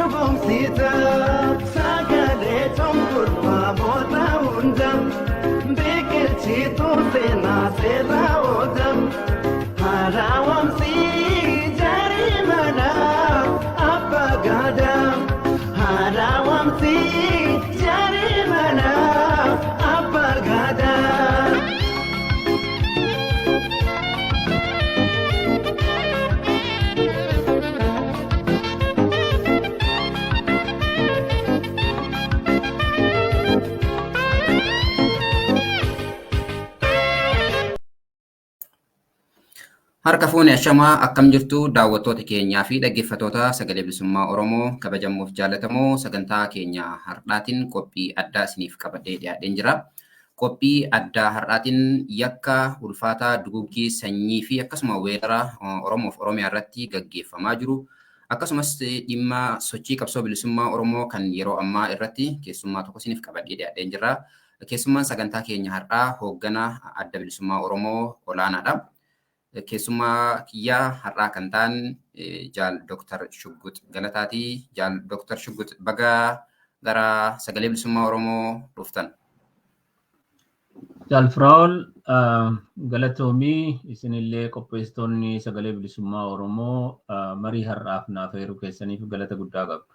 dhugumsiisa sagalee cunqursaa moota hunda biqilchituu seenaa seerraa oola haaraawamsi jarii mana abbaa gadaa haaraawamsi jarii mana abbaa gadaa. Harka fuune ashamaa akkam jirtu daawwattoota keenyaa fi dhaggeeffattoota sagalee bilisummaa Oromoo kabajamuuf jaallatamoo sagantaa keenya har'aatiin qophii addaa isiniif qabadhee dhiyaadheen jira. Qophii addaa har'aatiin yakka ulfaataa duguggii sanyii fi akkasuma weerara Oromoof Oromiyaa irratti gaggeeffamaa jiru. Akkasumas dhimma sochii qabsoo bilisummaa Oromoo kan yeroo ammaa irratti keessummaa tokko isiniif qabadhee dhiyaadheen jira. Keessummaan sagantaa keenya har'aa hoogganaa adda bilisummaa Oromoo olaanaadha. Keessummaa kiyyaa har'aa kan ta'an Jaal Dr. Shuggut Galataatii. Jaal Dr. Shuggut baga gara sagalee bilisummaa Oromoo dhuftan. Jaal Firaa'ol galatoomii isinillee qopheessitoonni sagalee bilisummaa Oromoo marii har'aaf naaf heeruu keessaniif galata guddaa qabdu.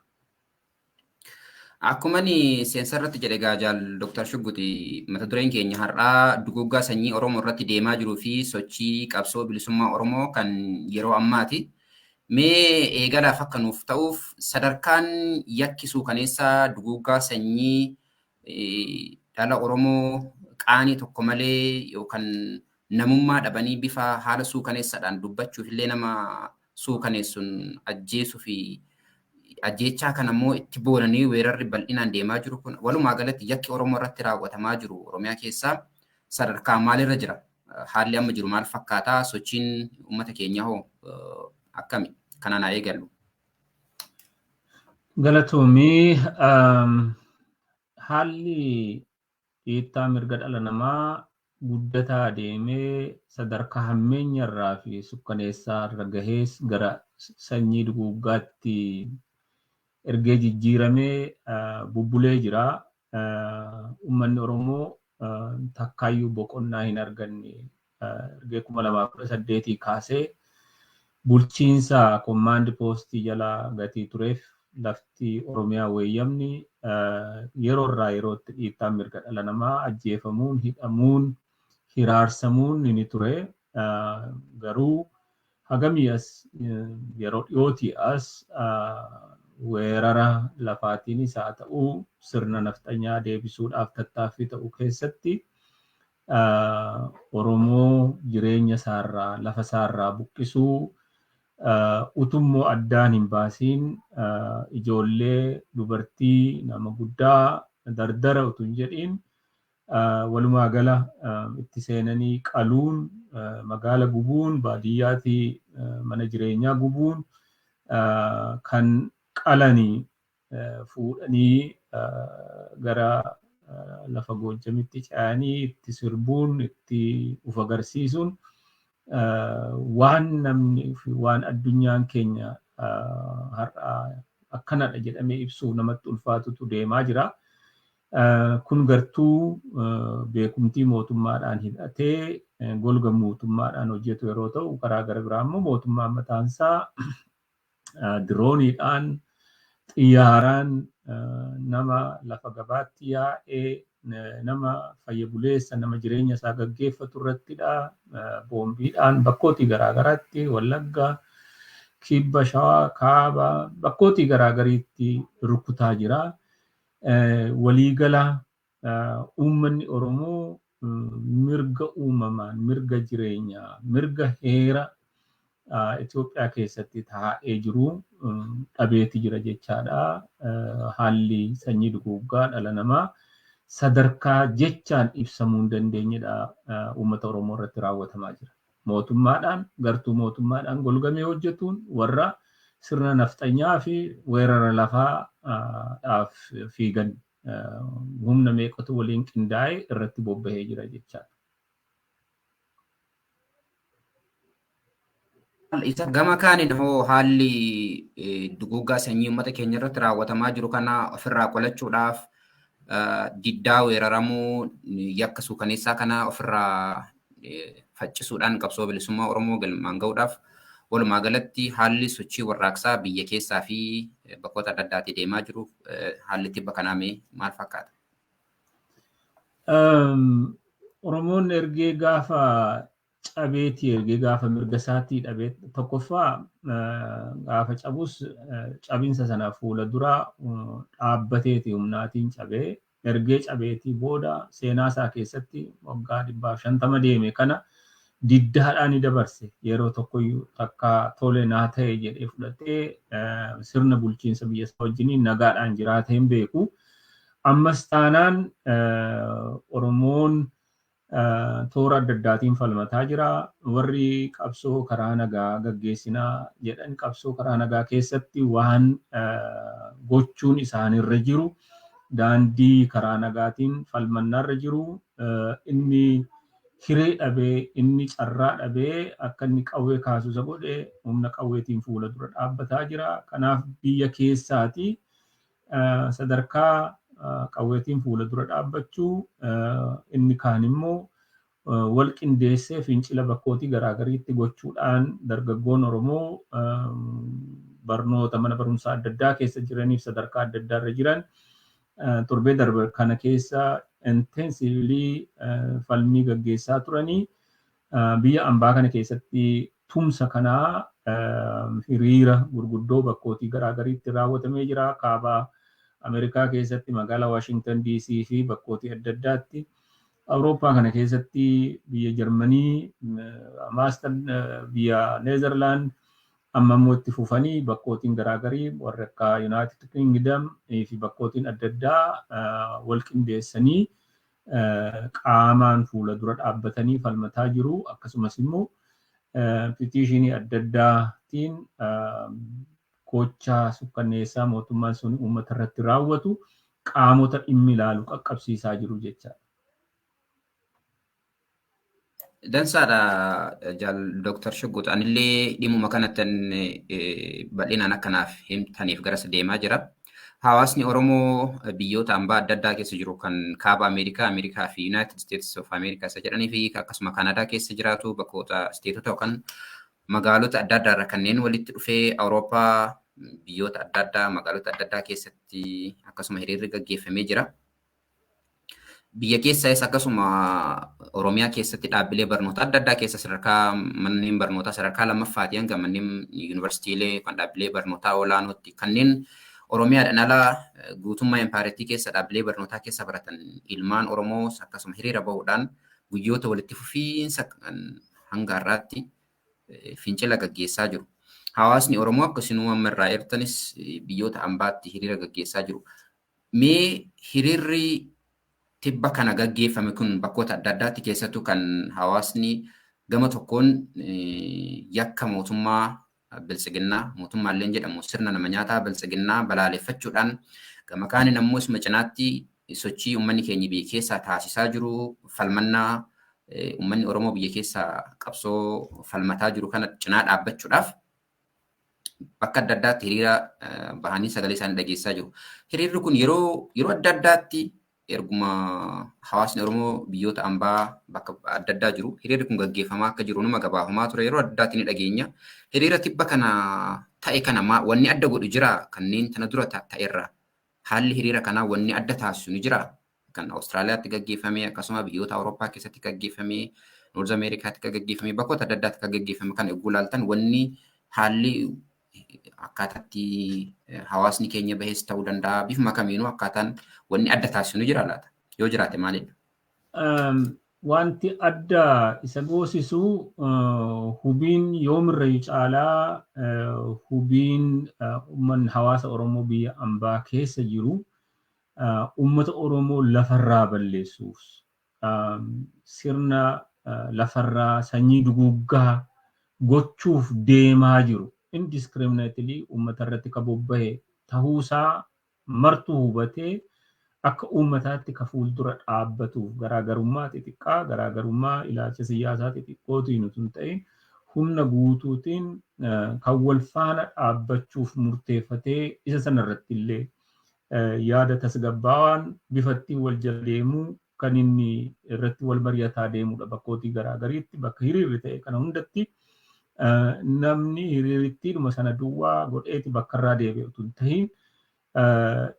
Akkuma seensa irratti jedhe Jaal Dr. Shugguti mata dureen keenya har'aa duguggaa sanyii Oromoo irratti deemaa jiruu fi sochii qabsoo bilisummaa Oromoo kan yeroo ammaati. Mee eegalaaf akka nuuf ta'uuf sadarkaan yakkisuu kaneessaa duguggaa sanyii dhala Oromoo qaanii tokko malee yookaan namummaa dhabanii bifa haala suukaneessaadhaan dubbachuuf illee nama suukaneessuun ajjeesuu fi ajjechaa kan ammoo itti boonanii weerarri bal'inaan deemaa jiru kun walumaa galatti yakki Oromoo irratti raawwatamaa jiru Oromiyaa keessaa sadarkaa maalirra jira? Haalli amma jiru maal fakkaataa? Sochiin uummata keenyaa hoo akkami? Kanaan haa eegallu. Galatoomii haalli dhiittaa mirga dhala namaa guddataa deemee sadarkaa hammeenya irraa fi sukkaneessaa irra gahees gara sanyii duguggaatti ergee jijjiiramee bubbulee jira. Uummanni Oromoo takkaayyuu boqonnaa hin arganne ergee 2018 kaasee bulchiinsa kommaandi poostii jalaa gatii tureef lafti Oromiyaa weeyyamni yeroo irraa yerootti dhiittaa mirga dhala namaa ajjeefamuun, hidhamuun, hiraarsamuun ni ture. Garuu hagamii as yeroo dhiyootii as weerara lafaatiinis haa ta'uu sirna nafxanyaa deebisuudhaaf tattaaffii ta'uu keessatti Oromoo jireenya isaarraa lafa isaarraa buqqisuu utummoo addaan hin baasiin ijoollee dubartii nama guddaa dardara utuu hin jedhiin walumaa gala itti seenanii qaluun magaala gubuun baadiyyaatii mana jireenyaa gubuun kan qalanii fuudhanii gara lafa goojjamitti ce'anii itti sirbuun itti uf agarsiisuun waan namni fi waan addunyaan keenya har'a akkanadha jedhamee ibsuu namatti ulfaatutu deemaa jira. Kun gartuu beekumtii mootummaadhaan hidhatee golga mootummaadhaan hojjetu yeroo ta'u karaa gara biraa immoo mootummaan mataansaa dirooniidhaan xiyyaaraan nama lafa gabaatti yaa'ee nama fayya buleessa nama jireenya isaa gaggeeffatu irrattidha. Boombiidhaan bakkootii garaagaraatti Wallagga, Kibba Shawaa, Kaaba bakkootii garaagariitti rukutaa jira. Waliigala uummanni Oromoo mirga uumamaan, mirga jireenyaa, mirga heera Itoophiyaa keessatti taa'ee jiru dhabeeti jira jechaadha. Haalli sanyii duguggaa dhala namaa sadarkaa jechaan ibsamuu hin dandeenyedha uummata Oromoo irratti raawwatamaa jira. Mootummaadhaan gartuu mootummaadhaan golgamee hojjetuun warra sirna nafxanyaa fi weerara lafaadhaaf fiigan humna meeqatu waliin qindaa'ee irratti bobbahee jira jechaadha. isa gama kaaniin hoo haalli duguuggaa sanyii uummata keenya irratti raawwatamaa jiru kana ofirraa qolachuudhaaf diddaa weeraramuu yakka suukaneessaa kana ofirraa faccisuudhaan qabsoo bilisummaa Oromoo galmaan ga'uudhaaf walumaa galatti haalli sochii warraaqsaa biyya keessaa fi bakkoota adda addaatti deemaa jiru haalli tibba kanaa maal fakkaata? Oromoon ergee gaafa cabeetii ergee gaafa mirga isaatii dhabee tokkoffaa gaafa cabus cabinsa sana fuula dura dhaabbateeti humnaatiin cabee ergee cabeetii booda seenaa isaa keessatti waggaa 150 deeme kana diddaadhaan ni dabarse yeroo tokkoyyuu takka tole naa ta'e jedhee fudhatee sirna bulchiinsa biyya isaa wajjiniin nagaadhaan jiraatee hin beeku. Ammas taanaan Oromoon toora adda addaatiin falmataa jira. Warri qabsoo karaa nagaa gaggeessinaa jedhan qabsoo karaa nagaa keessatti waan gochuun isaanirra jiru daandii karaa nagaatiin falmannaarra jiru inni hiree dhabee inni carraa dhabee akka inni qawwee kaasu isa godhe humna qawweetiin fuula dura dhaabbataa jira. Kanaaf biyya keessaati sadarkaa qawweetiin fuula dura dhaabbachuu inni kaan immoo wal qindeessee fincila bakkootii garaagariitti gochuudhaan dargaggoon Oromoo barnoota mana barumsaa adda addaa keessa jiraniif sadarkaa adda addaarra jiran torbee darbe kana keessa intensively falmii gaggeessaa turanii biyya ambaa kana keessatti tumsa kanaa hiriira gurguddoo bakkootii garaagariitti raawwatamee jira. Kaabaa Ameerikaa keessatti magaalaa Washington DC fi bakkootii adda addaatti Awurooppaa kana keessatti biyya Jarmanii maastar biyya Neezerlaand amma immoo itti fufanii bakkootiin garaagarii warra akka United Kingdom fi bakkootiin adda addaa wal qindeessanii qaamaan fuula dura dhaabbatanii falmataa jiru. Akkasumas immoo petiishinii adda addaatiin gochaa sukkanneessaa mootummaan sun uummata irratti raawwatu qaamota dhimmi ilaalu qaqqabsiisaa jiru jecha. Dansaadha Dr. Shuggut anillee dhimuma kanattan bal'inaan akkanaaf himtaniif garas deemaa jira. Hawaasni Oromoo biyyoota ambaa adda addaa keessa jiru kan kaaba Ameerikaa fi United States of America isa jedhanii fi akkasuma Kanadaa keessa jiraatu bakkoota isteetota yookaan magaalota adda addaa irra kanneen walitti dhufee Awurooppaa biyyoota adda addaa magaalota adda addaa keessatti akkasuma hiriirri gaggeeffamee jira. Biyya keessas akkasuma Oromiyaa keessatti dhaabbilee barnoota adda addaa keessa sadarkaa manneen barnootaa sadarkaa lammaffaati hanga manneen yuunivarsiitiilee kan dhaabbilee barnootaa olaanootti kanneen Oromiyaadhaan ala guutummaa empaarettii keessa dhaabbilee barnootaa keessa baratan ilmaan Oromoo akkasuma hiriira bahuudhaan guyyoota walitti fufiinsa hanga har'aatti fincila gaggeessaa jiru. Hawaasni Oromoo akkasuma amma irraa eertanis biyyoota ambaatti hiriira gaggeessaa jiru. Mee hiriirri tibba kana gaggeeffame kun bakkoota adda addaatti keessattuu kan hawaasni gama tokkoon yakka mootummaa biltsiginnaa mootummaallee jedhamu sirna nama nyaataa biltsiginnaa balaaleffachuudhaan gama kaaniin ammoo isuma cinaatti sochii uummanni keenya biyya keessaa taasisaa jiru falmannaa uummanni Oromoo biyya keessaa qabsoo falmataa jiru kana cinaa dhaabbachuudhaaf bakka adda addaatti hiriira bahanii sagalee isaanii dhageessaa jiru. Hiriirri kun yeroo adda addaatti erguma hawaasni Oromoo biyyoota ambaa bakka adda addaa jiru hiriirri kun gaggeeffamaa akka jiru numa gabaafamaa ture yeroo adda addaatti ni dhageenya. Hiriira tibba kana ta'e kana wanni adda godhu jira kanneen tana dura ta'erra haalli hiriira kanaa wanni adda taasisu ni jira. Kan Awustiraaliyaatti gaggeeffame akkasuma biyyoota Awurooppaa keessatti gaggeeffame Noorz Ameerikaatti gaggeeffame bakkoota adda addaatti gaggeeffame kan eeguu laaltan wanni haalli akkaataatti hawaasni keenya bahees ta'uu danda'a bifuma kamiinuu akkaataan wanni adda taasisu ni jira laata yoo jiraate maalidha? Wanti adda isa goosisu hubiin yoomirra caalaa hubiin uummanni hawaasa Oromoo biyya ambaa keessa jiru uummata Oromoo lafarraa balleessuuf sirna lafarraa sanyii duguuggaa gochuuf deemaa jiru. Indiscriminately uummata irratti kabobbahe ta'uusaa martuu hubatee akka uummataatti ka fuuldura dhaabbatuuf garaagarummaa xixiqqaa garaagarummaa ilaalcha siyaasaa xixiqqootiin utuu hin ta'in humna guutuutiin kan wal faana dhaabbachuuf murteeffatee isa sanarratti illee yaada tasgabbaawaan bifatti wal jala deemuu kan inni irratti wal mari'ataa deemudha bakkootii garaagariitti bakka hiriirri ta'e kana hundatti namni hiriirittiidhuma sana duwwaa godheeti bakkarraa deebi'utu hin tahin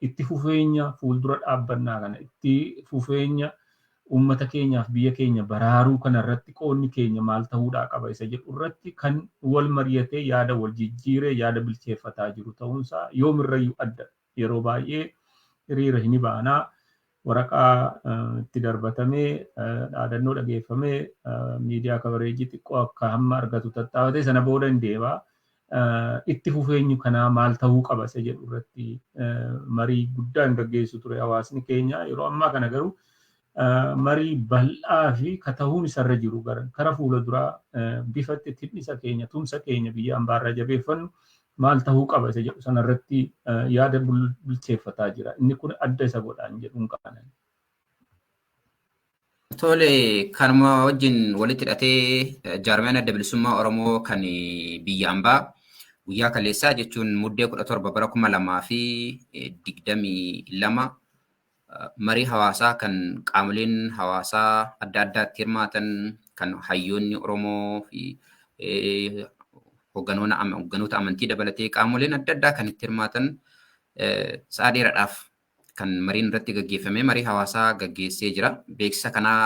itti fufeenya fuuldura dhaabbannaa kana itti fufeenya uummata keenyaaf biyya keenya baraaruu kanarratti qoonni keenya maal ta'uudhaa qaba isa jedhu irratti kan wal mari'atee yaada wal jijjiiree yaada bilcheeffataa jiru ta'uunsaa yoomirrayyuu adda yeroo baay'ee hiriira hin baanaa waraqaa itti darbatamee dhaadannoo dhageeffamee miidiyaa kabareejii xiqqoo akka hamma argatu tattaafate sana booda hin deebaa itti fufeenyu kanaa maal ta'uu qaba isa jedhu irratti marii guddaa hin gaggeessu ture hawaasni keenya yeroo ammaa kana garuu marii bal'aa fi katahuun isarra jiru kara fuula duraa bifatti tinnisa keenya tumsa keenya biyya ambaarra jabeeffannu maal ta'uu qaba isa jedhu sanarratti yaada bilcheeffataa jira inni kun adda isa godhaan jedhuun qabanan. Tole kanuma wajjin walitti hidhatee jaarmiyaan adda bilisummaa Oromoo kan biyya ambaa guyyaa kaleessaa jechuun muddee 17 bara 2022 marii hawaasaa kan qaamoleen hawaasaa adda addaatti hirmaatan kan hayyoonni Oromoo fi hogganoota amantii dabalatee qaamoleen adda addaa kan itti hirmaatan sa'a dheeraadhaaf kan mariin irratti gaggeeffamee marii hawaasaa gaggeessee jira. Beeksisa kanaa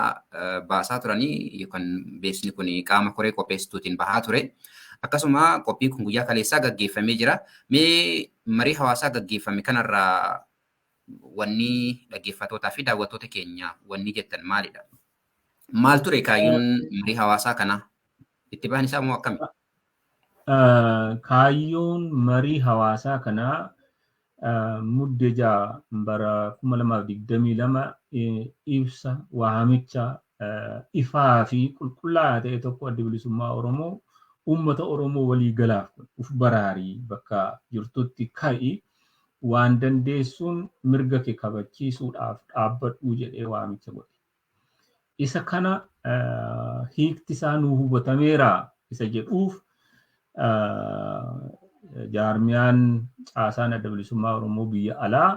baasaa turanii yookaan beeksisni kun qaama koree qopheessituutiin bahaa ture. Akkasuma qophii kun guyyaa kaleessaa gaggeeffamee jira. Mee marii hawaasaa gaggeeffame kanarraa wanni dhaggeeffattootaa fi daawwattoota keenya wanni jettan maalidha? Maal ture kaayyoon marii hawaasaa kanaa? Itti baan isaa moo akkami? Kaayyoon marii hawaasaa kanaa muddee ja'a bara 2022 ibsa waamicha ifaa fi qulqullaa'aa ta'e tokko adda bilisummaa Oromoo uummata Oromoo walii galaaf uf baraarii bakka jirtutti ka'i waan dandeessuun mirga kee kabachiisuudhaaf dhaabbadhu jedhee waamicha godhe. Isa kana hiikti isaa nuu hubatameera isa jedhuuf jaarmiyaan caasaan adda bilisummaa Oromoo biyya alaa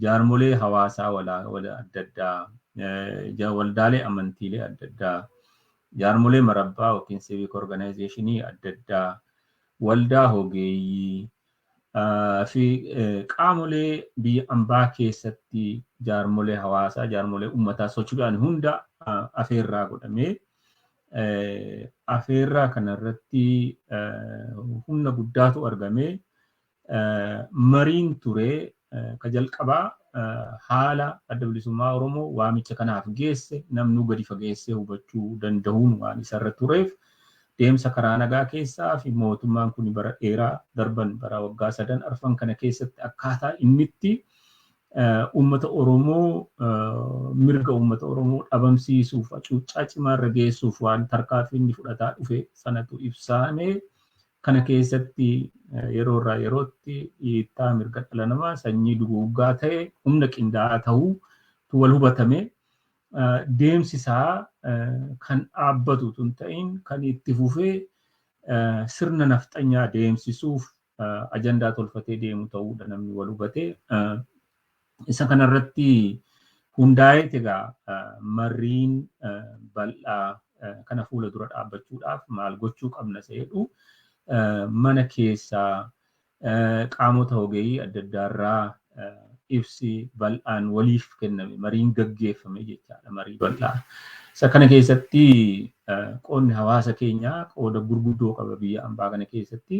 jaarmolee hawaasaa wala adda addaa waldaalee amantiilee adda addaa jaarmolee marabbaa yookiin civic organizationii adda addaa waldaa hogeeyyii fi qaamolee biyya ambaa keessatti jaarmolee hawaasaa jaarmolee uummataa socho'an hunda afeerraa godhamee afeerraa kanarratti humna guddaatu argamee mariin ture ka jalqabaa haala adda bilisummaa Oromoo waamicha kanaaf geesse namnu gadi fageessee hubachuu danda'uun waan isarra tureef deemsa karaa nagaa keessaa fi mootummaan kun bara dheeraa darban bara waggaa 3 arfan kana keessatti akkaataa innitti uummata Oromoo mirga uummata Oromoo dhabamsiisuuf hacuuccaa cimaarra geessuuf waan tarkaanfii inni fudhataa dhufe sanatu ibsamee kana keessatti yeroo irraa yerootti dhiittaa mirga dhala namaa sanyii duguuggaa ta'e humna qindaa'aa ta'uu wal hubatame deemsisaa kan dhaabbatu tun ta'in kan itti fufee sirna nafxanyaa deemsisuuf ajandaa tolfatee deemu ta'uudha namni wal hubatee isa kanarratti hundaa'ee egaa mariin bal'aa kana fuula dura dhaabbachuudhaaf maal gochuu qabna jedhu mana keessaa qaamota hogeeyyii adda addaarraa ibsi bal'aan waliif kenname mariin gaggeeffame jechaadha marii bal'aa. Isa kana keessatti qoonni hawaasa keenyaa qooda gurguddoo qaba biyya ambaa kana keessatti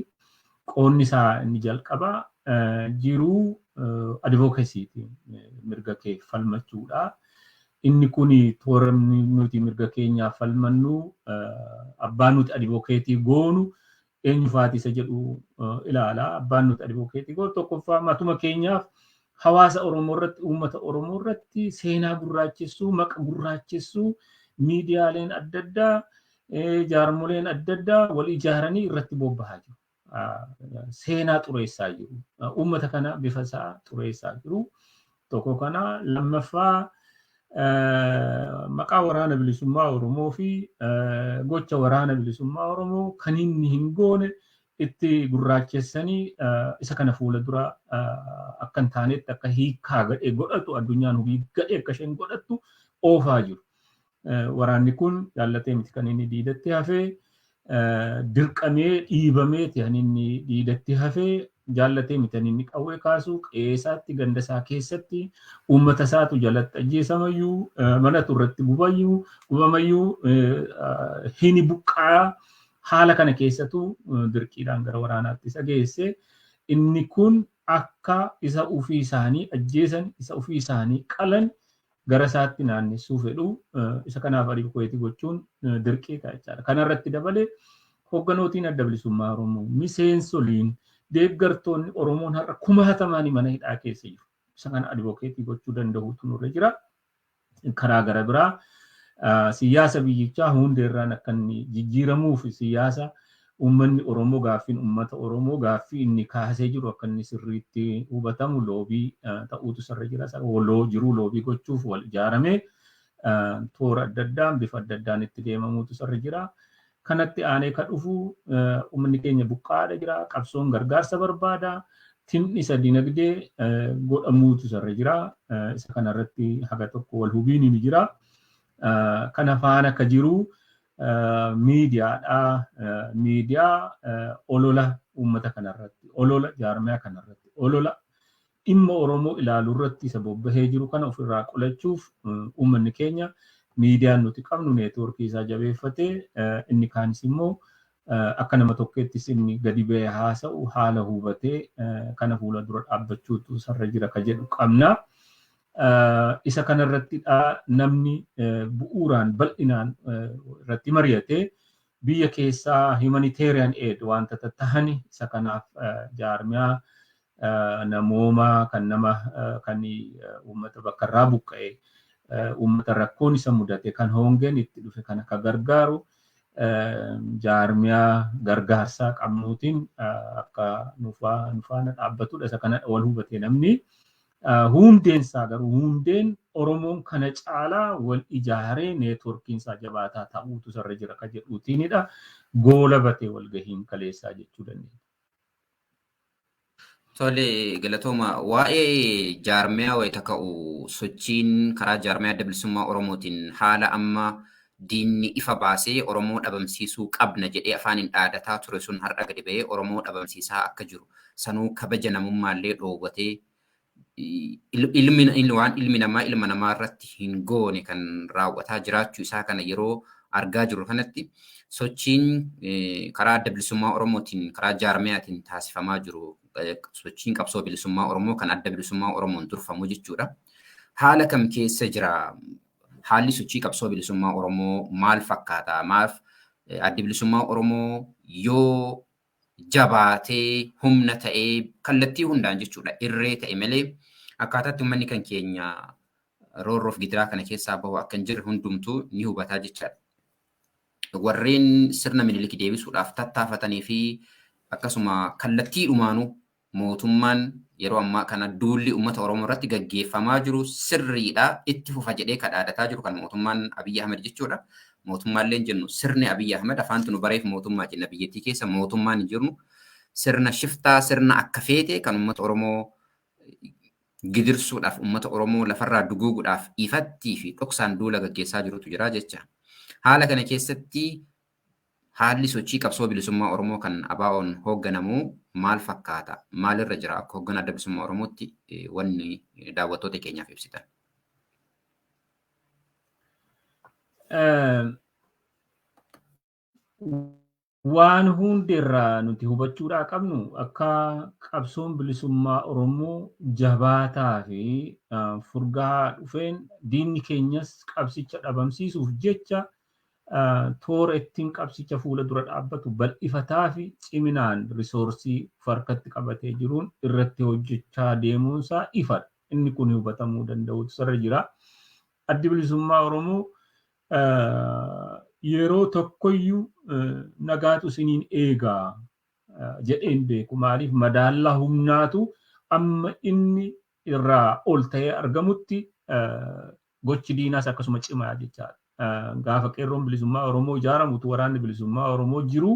qoonni isaa inni jalqabaa jiruu advocacytiin mirga kee falmachuudha. Inni kun toora nuti mirga keenyaaf falmannu abbaan nuti advocacy goonu eenyufaati isa jedhu ilaalaa abbaan nuti advocacy goonu tokkoffaa matuma keenyaaf hawaasa Oromoo irratti uummata Oromoo irratti seenaa gurraachessuu maqa gurraachessuu miidiyaaleen adda addaa jaarmoleen adda addaa wal ijaaranii irratti bobbahaa jiru. Seenaa xureessaa jiru. Uummata kana bifa isaa xureessaa jiru. Tokko kana lammaffaa maqaa waraana bilisummaa Oromoo fi gocha waraana bilisummaa Oromoo kan inni hin goone itti gurraachessanii isa kana fuula dura akka hin taanetti akka hiikaa gadhee godhatu addunyaan hubii gadhee akka isheen godhattu oofaa jiru. Waraanni kun jaallatee miti kan inni diidatti hafee dirqamee dhiibameeti kan inni diidatti hafee jaallatee miti kan inni qawwee kaasu qe'eesaatti gandasaa keessatti uummata isaatu jalatti ajjeesamayyuu mana turratti gubamayyuu hini buqqaa haala kana keessatu dirqiidhaan gara waraanaatti isa geesse. Inni kun akka isa ofii isaanii ajjeesan isa ofii isaanii qalan gara isaatti naannessuu fedhu isa kanaaf ariifkooti gochuun dirqii jechaadha. Kanarratti dabalee hogganootiin adda bilisummaa Oromoo miseensoliin deeggartoonni Oromoon har'a 60,000 mana hidhaa keessa jiru. Isa kana advokeetii gochuu danda'uutu nurra jira. Karaa gara biraa siyaasa biyyichaa hundeerraan akka inni jijjiiramuuf siyaasa uummanni Oromoo gaaffiin uummata Oromoo gaaffii inni kaasee jiru akka inni sirriitti hubatamu loobii ta'uutu sirra jira. Jiruu loobii gochuuf wal ijaaramee toora adda addaan bifa adda addaan itti deemamuutu sirra jira. Kanatti aanee kan dhufu uummanni keenya buqqaadha jira. Qabsoon gargaarsa barbaada. Tin'isa dinagdee godhamuutu sirra jira. Isa kanarratti haga tokko wal hubiin ni jira. Kana faana akka jiru miidiyaa olola uummata kanarratti, olola jaarmiyaa kanarratti, olola dhimma Oromoo ilaaluu irratti isa bobbahee jiru kana ofirraa qolachuuf uummanni keenya miidiyaan nuti qabnu neetwoorkii isaa jabeeffatee inni kaanis immoo akka nama tokkeettis inni gadi ba'ee haasa'u haala hubatee kana fuula dura dhaabbachuutu sarra jira ka jedhu qabna. Isa kanarratti namni bu'uuraan bal'inaan irratti mari'atee biyya keessaa humanitarian aid wanta tahani isa kanaaf jaarmiyaa namoomaa kan uummata bakka irraa buqqa'e uummata rakkoon isa mudate kan hongeen itti dhufe kan akka gargaaru jaarmiyaa gargaarsaa qabnuutiin akka nufaana dhaabbatudha. Isa kana wal hubatee namni hundeensaa garuu hundeen Oromoon kana caalaa wal ijaaree neetwoorkiinsaa jabaataa ta'uutu sarra jira ka jedhuutiinidha. Goola batee walgahiin kaleessaa jechuu dandeenya. Tole galatooma waa'ee jaarmiyaa wayita ka'u sochiin karaa jaarmiyaa adda bilisummaa Oromootiin haala amma diinni ifa baasee Oromoo dhabamsiisuu qabna jedhee afaaniin dhaadataa ture sun har'a gadi ba'ee Oromoo dhabamsiisaa akka jiru sanuu kabaja namummaallee dhoowwatee ilmi namaa ilma namaa irratti hin goone kan raawwataa jiraachuu isaa kana yeroo argaa jiru kanatti sochiin karaa adda bilisummaa Oromootiin karaa jaarmiyaatiin taasifamaa jiru sochiin qabsoo bilisummaa Oromoo kan adda bilisummaa Oromoon durfamu jechuudha. Haala kam keessa jira? Haalli sochii qabsoo bilisummaa Oromoo maal fakkaata? Maaf adda bilisummaa Oromoo yoo jabaatee humna ta'ee kallattii hundaan jechuudha irree ta'e malee akkaataatti uummanni kan keenya roorroof gidiraa kana keessaa bahu akka hin jirre hundumtuu ni hubataa jechaadha. Warreen sirna Minilik deebisuudhaaf tattaafatanii fi akkasuma kallattii dhumaanuu mootummaan yeroo ammaa kana duulli uummata Oromoo irratti gaggeeffamaa jiru sirriidha itti fufa jedhee kadhaadataa jiru kan mootummaan Abiyyi Ahmed jechuudha. Mootummaallee jennu sirni Abiyyi Ahmed afaantu nu bareef mootummaa jenna biyyattii keessa mootummaan hin jirnu sirna shiftaa sirna akka feete kan uummata Oromoo gidirsuudhaaf uummata Oromoo lafarraa duguuguudhaaf ifattii fi dhoksaan duula gaggeessaa jirutu jira jecha. Haala kana keessatti haalli sochii qabsoo bilisummaa Oromoo kan ABO'n hoogganamu maal fakkaata? Maalirra jira akka hoogganaa adda bilisummaa Oromootti wanni daawwattoota keenyaaf ibsitan? Waan hundeerraa nuti hubachuudhaa qabnu akka qabsoon bilisummaa Oromoo jabaataa fi furgaa dhufeen diinni keenyas qabsicha dhabamsiisuuf jecha toora ittiin qabsicha fuula dura dhaabbatu bal'ifataa fi ciminaan risoorsii farkatti qabatee jiruun irratti hojjechaa deemuunsaa ifadha. Inni kun hubatamuu danda'utu sarra jira. Addi bilisummaa Oromoo yeroo tokkoyyuu nagaatu isiniin eegaa jedheen beeku. Maaliif madaallaa humnaatu amma inni irraa ol ta'ee argamutti gochi diinaas akkasuma cimaa jechaadha. Gaafa qeerroon bilisummaa Oromoo ijaaramutu waraanni bilisummaa Oromoo jiru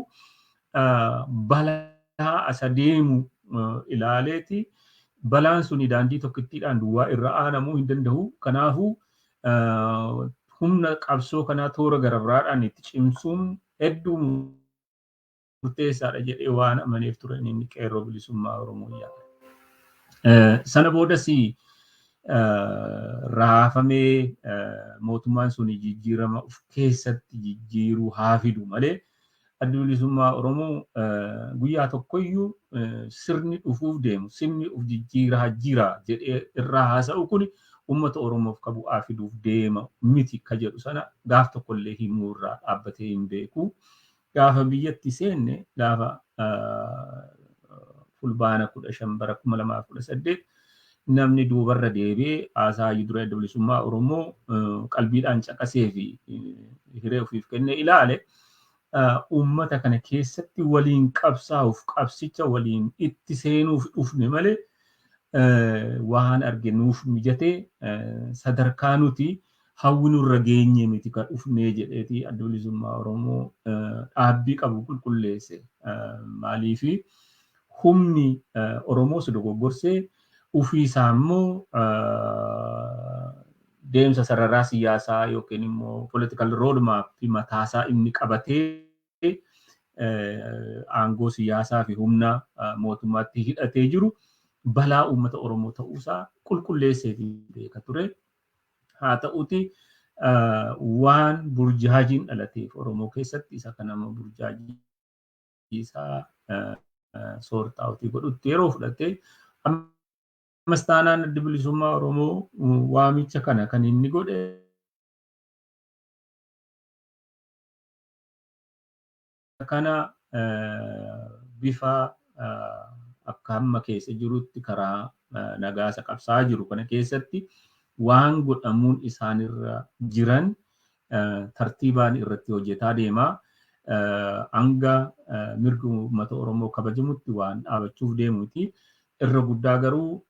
balaa asa deemu ilaaleeti. Balaan suni daandii tokkittiidhaan duwwaa irra aanamuu hin danda'u. Kanaafuu humna qabsoo kanaa toora gara biraadhaan itti cimsuun hedduu murteessaadha jedhee waan amaneef turan inni qeerroo bilisummaa Oromoo yaada. Sana boodas raafamee mootummaan suni jijjiirama of keessatti jijjiiruu haa fidu malee adda bilisummaa Oromoo guyyaa tokkoyyuu sirni dhufuuf deemu sirni of jijjiiraa jira jedhee irraa haasa'u kun uummata Oromoof qabu haa fiduuf deema miti ka jedhu sana gaaf tokkollee himuu irraa dhaabbatee hin beeku. Gaafa biyyatti seenne gaafa fulbaana 15 bara 2018 namni duubarra deebi'ee haasaa dura adda bilisummaa Oromoo qalbiidhaan caqasee fi hiree ofiif kennee ilaale uummata kana keessatti waliin qabsaa'uuf qabsicha waliin itti seenuuf dhufne malee waan arginuuf mijatee sadarkaa nuti hawwinurra geenye miti kan dhufnee jedheeti adda bilisummaa Oromoo dhaabbii qabu qulqulleesse. Maaliifi humni Oromoos dogoggorsee ufiisaa immoo deemsa sararaa siyaasaa yookiin immoo political roadmap mataasaa inni qabatee aangoo siyaasaa fi humna mootummaatti hidhatee jiru balaa uummata Oromoo ta'uusaa qulqulleessee beeka ture. Haa ta'uti waan burjaajiin dhalateef Oromoo keessatti isa kanama burjaajii isaa soortaawutii godhutti yeroo fudhatee ammas taanaan adda bilisummaa Oromoo waamicha kana kan inni godhe kana bifa akka amma keessa jirutti karaa nagaasa qabsaa jiru kana keessatti waan godhamuun isaanirra jiran tartiibaan irratti hojjetaa deema. Hanga mirga uummata Oromoo kabajamutti waan dhaabachuuf deemuuti. Irra guddaa garuu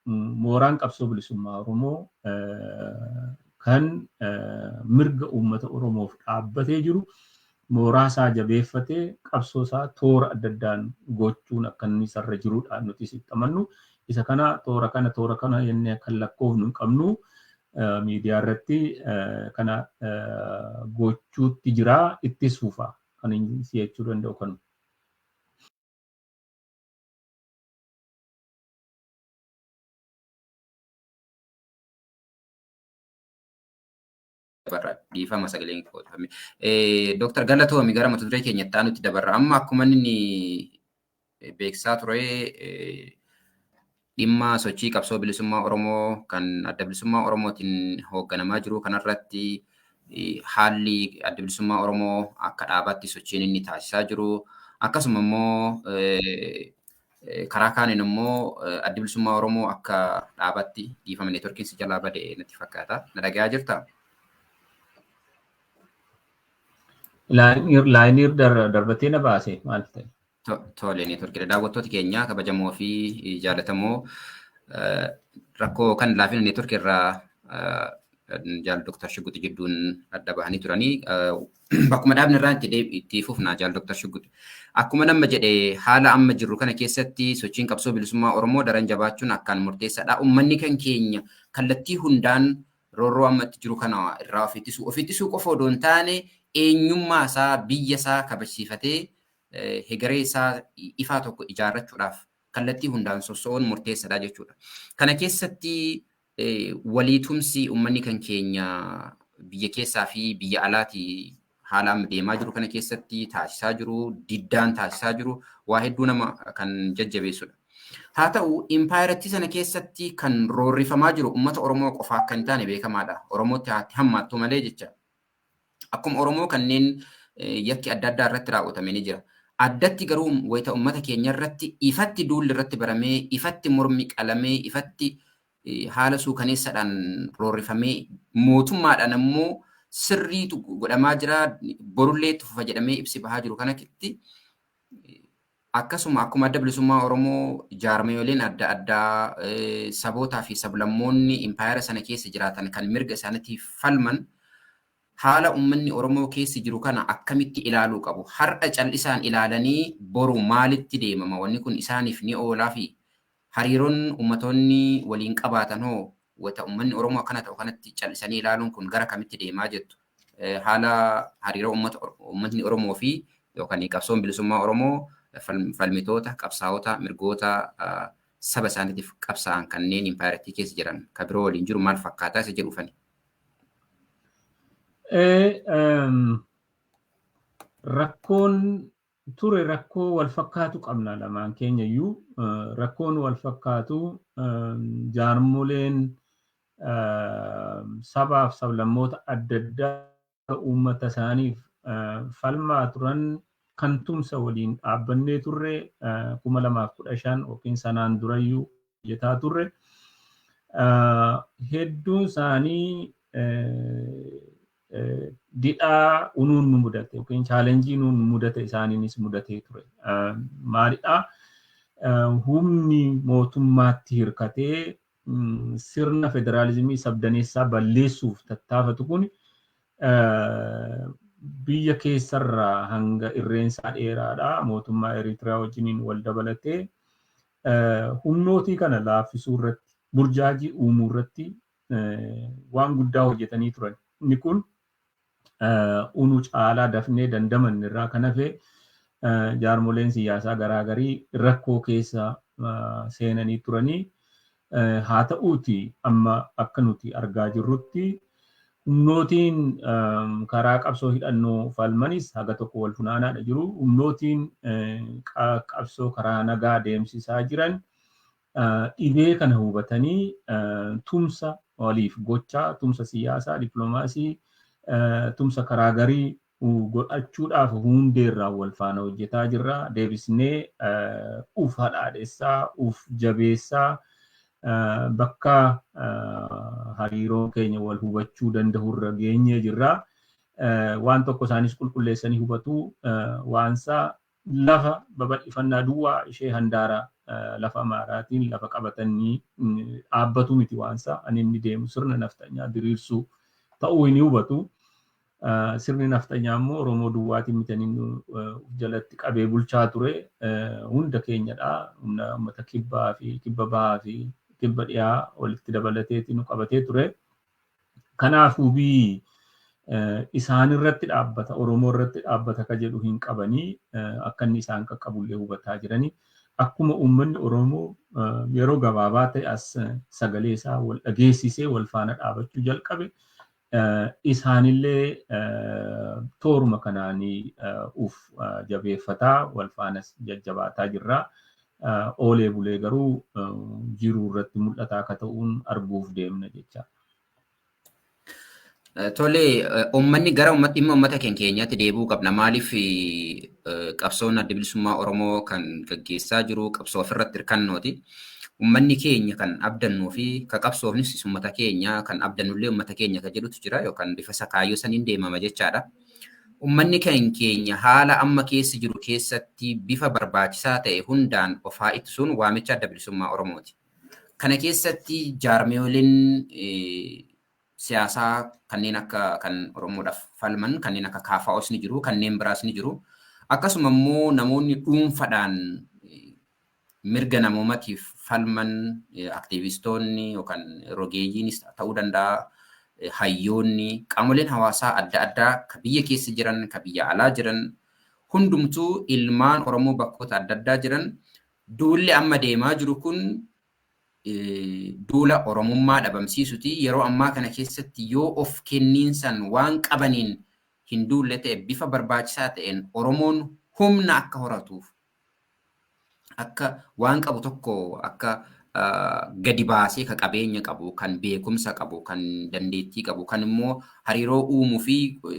mooraan qabsoo bilisummaa Oromoo kan mirga uummata Oromoof dhaabbatee jiru mooraa isaa jabeeffatee qabsoo isaa toora adda addaan gochuun akka inni sarara jiruudhaan nuti sitti amannu. Isa kana toora kana jennee kan lakkoofnu hin qabnu. Miidiyaa irratti kana gochuutti jira itti suufa kan inni jechuu danda'u kanu. Dhiifama sagaleen qoodame. Dr. Galatoomi gara mata duree keenyatti aanutti dabarra. Amma akkuma inni beeksisaa ture dhimma sochii qabsoo bilisummaa Oromoo kan adda bilisummaa Oromootiin hoogganamaa jiru kanarratti haalli adda bilisummaa Oromoo akka dhaabaatti sochiin inni taasisaa jiru akkasuma immoo karaa kaaniin immoo adda bilisummaa Oromoo akka dhaabatti dhiifama neetworkiin si jalaa badee natti fakkaata. Na dhagayaa jirtaa? Laayiniir darbatee na baase maal ta'e? Tole neetworkii daawwattoota keenya kabajamoo fi jaallatamoo rakkoo kan laafina neetworkii irraa jaal Dr. Shugguxi jidduun adda bahanii turanii bakkuma dhaabni irraa itti fufnaa jaal Dr. Shugguxi. Akkuma nama jedhe haala amma jirru kana keessatti sochiin qabsoo bilisummaa Oromoo daran jabaachuun akkaan murteessaadha. Uummanni kan keenya kallattii hundaan roorroo ammatti jiru kana irraa of ittisuu qofa odoo hin taane eenyummaa isaa biyya isaa kabajsiifatee hegeree isaa ifaa tokko ijaarrachuudhaaf kallattii hundaan soso'uun murteessaadha jechuudha. Kana keessatti waliitumsi uummanni kan keenya biyya keessaa fi biyya alaati haala amma deemaa jiru kana keessatti taasisaa jiru, diddaan taasisaa jiru waa hedduu nama kan jajjabeessudha. Haa ta'u impaayiratti sana keessatti kan roorrifamaa jiru uummata Oromoo qofa akka hin taane beekamaadha. Oromootti hammaattu malee jecha. Akkuma Oromoo kanneen yakki adda addaa irratti raawwatame ni jira. Addatti garuu wayita uummata keenya irratti ifatti duulli irratti baramee, ifatti mormi qalamee, ifatti haala suukaneessaadhaan roorrifamee mootummaadhaan immoo sirriitu godhamaa jira. Borullee itti fufa jedhamee ibsi bahaa jiru kanatti akkasuma akkuma adda bilisummaa Oromoo jaarmeeyoleen adda addaa sabootaa fi sablammoonni impaayera sana keessa jiraatan kan mirga isaaniitiif falman haala uummanni Oromoo keessa jiru kana akkamitti ilaaluu qabu. Har'a cal'isaan ilaalanii boru maalitti deemama wanni kun isaaniif ni oolaa fi hariiroon uummattoonni waliin qabaatan hoo wata uummanni Oromoo akkana ta'u kanatti cal'isanii ilaaluun kun gara kamitti deemaa jettu. Haala hariiroo uummatni Oromoo fi yookaan qabsoon bilisummaa Oromoo falmitoota qabsaa'ota mirgoota saba isaaniitiif qabsaa'an kanneen impaayeratti keessa jiran kan biroo waliin jiru maal fakkaataa isa jedhuufani. Rakkoon ture rakkoo wal fakkaatu qabna lamaan keenya iyyuu rakkoon wal fakkaatu jaarmoleen sabaaf sablammoota adda addaa uummata isaaniif falmaa turan kan tumsa waliin dhaabbannee turre 2015 yookiin sanaan durayyuu hojjetaa turre hedduun isaanii didhaa unuun nu mudate yookiin chaalenjii nuun mudate isaaniinis mudatee ture. Maalidhaa humni mootummaatti hirkatee sirna federaalizimii sabdaneessaa balleessuuf tattaafatu kun biyya keessarraa hanga irreensaa dheeraadha mootummaa Eritiriyaa wajjiniin wal dabalatee humnootii kana laaffisuu irratti burjaajii uumuu irratti waan guddaa hojjetanii turan. Inni kun unu caalaa dafnee dandaman irraa kan hafe jaarmoleen siyaasaa garaagarii rakkoo keessa seenanii turanii haa ta'uuti amma akka nuti argaa jirrutti humnootiin karaa qabsoo hidhannoo falmanis haga tokko wal funaanaadha jiru. Humnootiin qabsoo karaa nagaa deemsisaa jiran dhibee kana hubatanii tumsa waliif gochaa tumsa siyaasaa dippiloomaasii tumsa karaa garii godhachuudhaaf hundeerraa wal faana hojjetaa jirra. Deebisnee uf hadhaadheessaa uf jabeessaa bakka hariiroon keenya wal hubachuu danda'u irra geenyee jirra. Waan tokko isaanis qulqulleessanii hubatu waansaa lafa babal'ifannaa duwwaa ishee handaara lafa Amaaraatiin lafa qabatanii dhaabbatu miti waansaa ani inni deemu sirna naftanyaa diriirsuu ta'uu ni hubatu. Sirni naftanyaa immoo Oromoo duwwaatiin mitanii jalatti qabee bulchaa ture hunda keenyadha. Humna uummata kibbaa fi kibba bahaa fi kibba dhiyaa walitti dabalateeti nu qabatee ture. Kanaafuu isaan irratti dhaabbata Oromoo irratti dhaabbata ka jedhu hin qabanii akka inni isaan qaqqabullee hubataa jiranii. Akkuma uummanni Oromoo yeroo gabaabaa ta'e as sagalee isaa wal dhageessisee wal faana dhaabachuu jalqabe isaanillee tooruma kanaanii uf jabeeffataa wal faanas jajjabaataa jirra. Oolee bulee garuu jiruu irratti mul'ataa akka ta'uun arguuf deemna jecha. Tole uummanni gara dhimma uummata keenyaatti deebi'uu qabna. Maaliif qabsoon adda bilisummaa Oromoo kan gaggeessaa jiru qabsoo ofirratti hirkannooti. Uummanni keenya kan abdannuu fi ka qabsoofnis uummata keenya kan abdannullee uummata keenya ka jedhutu jira yookaan bifa sakaayyoo saniin deemama jechaadha. Uummanni keenya haala amma keessa jiru keessatti bifa barbaachisaa ta'e hundaan ofaa ittisuun waamicha adda bilisummaa Oromooti. Kana keessatti jaarmeeyoleen siyaasaa kanneen akka kan Oromoodhaaf falman kanneen akka KFOs ni jiru kanneen biraas ni jiru. Akkasuma immoo namoonni dhuunfaadhaan mirga namoomaatiif falman aktiivistoonni yookaan rogeeyyiinis ta'uu danda'a. Hayyoonni qaamoleen hawaasaa adda addaa ka biyya keessa jiran ka biyya alaa jiran hundumtuu ilmaan Oromoo bakkoota adda addaa jiran duulli amma deemaa jiru kun duula Oromummaa dhabamsiisuti. Yeroo ammaa kana keessatti yoo of kenniinsan waan qabaniin hin duulle ta'e bifa barbaachisaa ta'een Oromoon humna akka horatuuf akka waan qabu tokko akka gadi baasee ka qabeenya qabu kan beekumsa qabu kan dandeettii qabu kan immoo hariiroo uumuu fi